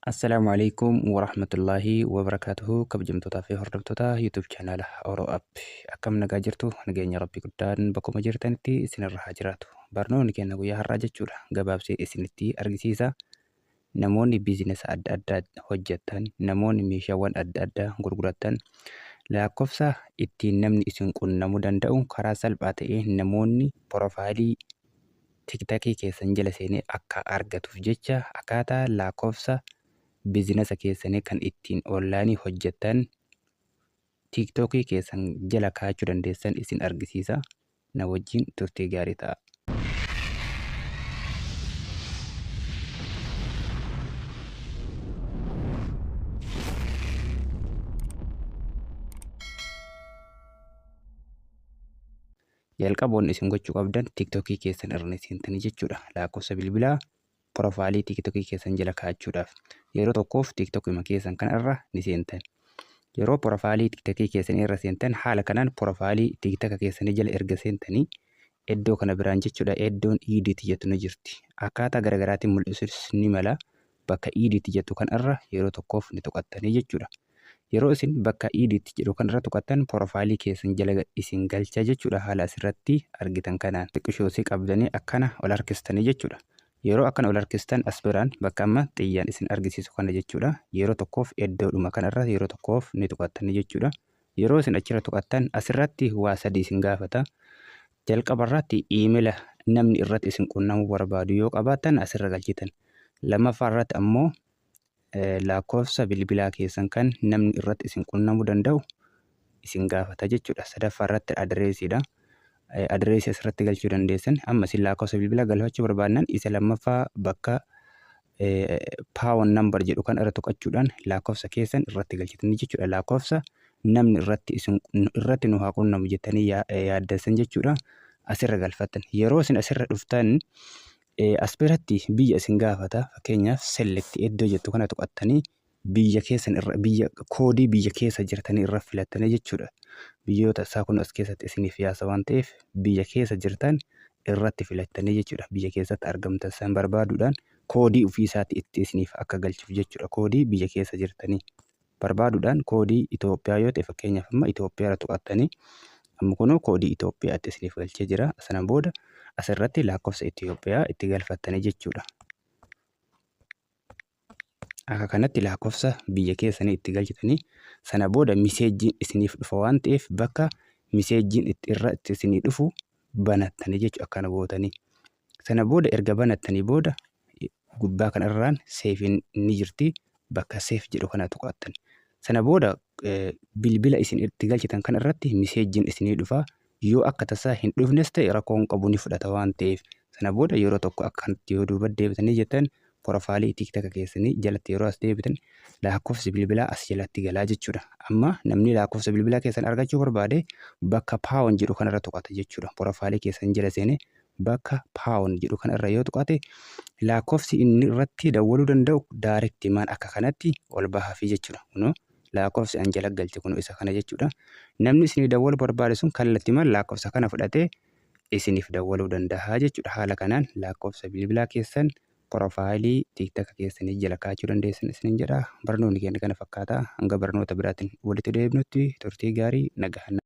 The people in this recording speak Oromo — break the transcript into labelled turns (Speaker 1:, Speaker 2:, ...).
Speaker 1: Assalamualaikum warahmatullahi wabarakatuh. Kabajamtootaa fi hordoftoota YouTube chaanala Oro App. Akkam nagaa jirtu nageenya Rabbii guddaan bakkuma jirtanitti isinirra haa jiraatu. Barnoonni keenya guyyaa har'aa jechuudha. Gabaabsee isinitti argisiisa. Namoonni biizinesa adda addaa hojjetan, namoonni meeshaawwan adda addaa gurguratan lakkoofsa ittiin namni isin qunnamuu danda'u karaa salphaa ta'een namoonni porofaayilii tiktakii keessan jala seenee akka argatuuf jecha akkaataa lakkoofsa biizinasa keessanii kan ittiin onlaayinii hojjetan tiktokii keessan jala kaa'achuu dandeessan isin argisiisa. Na wajjin turtii gaarii ta'a. Jalqaboon isin gochuu qabdan tiktokii keessan irra seentanii jechuudha. Lakkoofsa bilbilaa porofaayilii tiktokii keessan jala kaa'achuudhaaf yeroo tokkoof tiktokii keessan kan irra ni seentan. Yeroo porofaayilii tiktokii keessan irra seentan haala kanaan porofaayilii tiktoka keessanii jala erga seentanii iddoo kana biraan jechuudha iddoon edit jettu ni jirti. Akkaataa garaagaraatiin mul'isuus ni mala. Bakka edit jettu kan irra yeroo tokkoof ni tuqattanii jechuudha. Yeroo isin bakka edit jedhu kan irra tuqattan porofaayilii keessan jala isin galcha jechuudha. Haala asirratti argitan kanaan xiqqishoosii qabdanii akkana ol harkistanii jechuudha. Yeroo akkana ol harkistan as biraan bakka amma xiyyaan isin argisiisu kana jechuudha. Yeroo tokkoof iddoodhuma kanarra yeroo tokkoof ni tuqattanii jechuudha. Yeroo isin achirra tuqattan asirratti waa sadii isin gaafata. Jalqabarratti iimeela namni irratti isin qunnamuu barbaadu yoo qabaattan asirra galchitan. Lammaffaa irratti ammoo lakkoofsa bilbilaa keessan kan namni irratti isin qunnamuu danda'u isin gaafata jechuudha. Sadaffaa irratti adreesiidha. Adreesii asirratti galchuu dandeessan. Amma isin lakkoofsa bilbilaa galfachuu barbaadnan isa lammaffaa bakka paawon nambar jedhu kan irra tuqachuudhaan lakkoofsa keessan irratti galchitanii jechuudha. Lakkoofsa namni irratti nu haa qunnamu jettanii yaaddan jechuudha. Asirra galfattan. Yeroo isin asirra dhuftan as biratti biyya isin gaafata. Fakkeenyaaf select iddoo jettu kana tuqattanii biyya keessan irra koodii biyya keessa jirtanii irra filattanii jechuudha. Biyyoota isaa kun as keessatti isiniif yaasa waan ta'eef biyya keessa jirtan irratti filattanii jechuudha. Biyya keessatti argamtan san barbaaduudhaan koodii ofii isaatti itti isiniif akka galchuuf jechuudha. Koodii biyya keessa jirtanii barbaaduudhaan koodii Itoophiyaa yoo ta'e fakkeenyaaf amma Itoophiyaa tuqattanii amma kunoo koodii Itoophiyaatti isiniif galchee jira. Sana booda asirratti lakkoofsa Itoophiyaa itti galfattanii jechuudha. Akka kanatti lakkoofsa biyya keessanii itti galchitanii sana booda miseejiin isiniif dhufa waan ta'eef bakka miseejiin irratti isinii dhufu banattanii jechuudha. Akkana gootanii sana booda erga banattanii booda gubbaa kanarraan seefiin ni jirti. Bakka seef jedhu kana tuqattan. Sana booda bilbila isin itti galchitan kan irratti miseejiin isinii dhufa. Yoo akka tasaa hin dhufnes ta'e rakkoon qabu ni fudhata waan ta'eef sana booda yeroo tokko akkanatti yoo duuba deebitanii jettan porofaayilii tiktoka keessanii jalatti yeroo as deebitan lakkoofsi bilbilaa as jalatti galaa jechuudha. Amma namni lakkoofsa bilbilaa keessan argachuu barbaade bakka paawon jedhu kanarra tuqata jechuudha. Porofaayilii keessan jala seenee bakka paawon jedhu kanarra yoo tuqate lakkoofsi inni irratti dawwaluu danda'u daayirektii maan akka kanatti ol bahaafi jechuudha. Lakkoofsi an jala galche kun isa kana jechuudha. Namni isinii dawwaluu barbaade sun kallattiimaan lakkoofsa kana fudhatee isiniif dawwaluu danda'a jechuudha. Haala kanaan lakkoofsa bilbilaa keessan porofaayilii tiktoka keessanii jala kaa'achuu dandeessan isiniin jedha. Barnoonni keenya kana fakkaata. Hanga barnoota biraatiin walitti deebinutti turtii gaarii nagahan.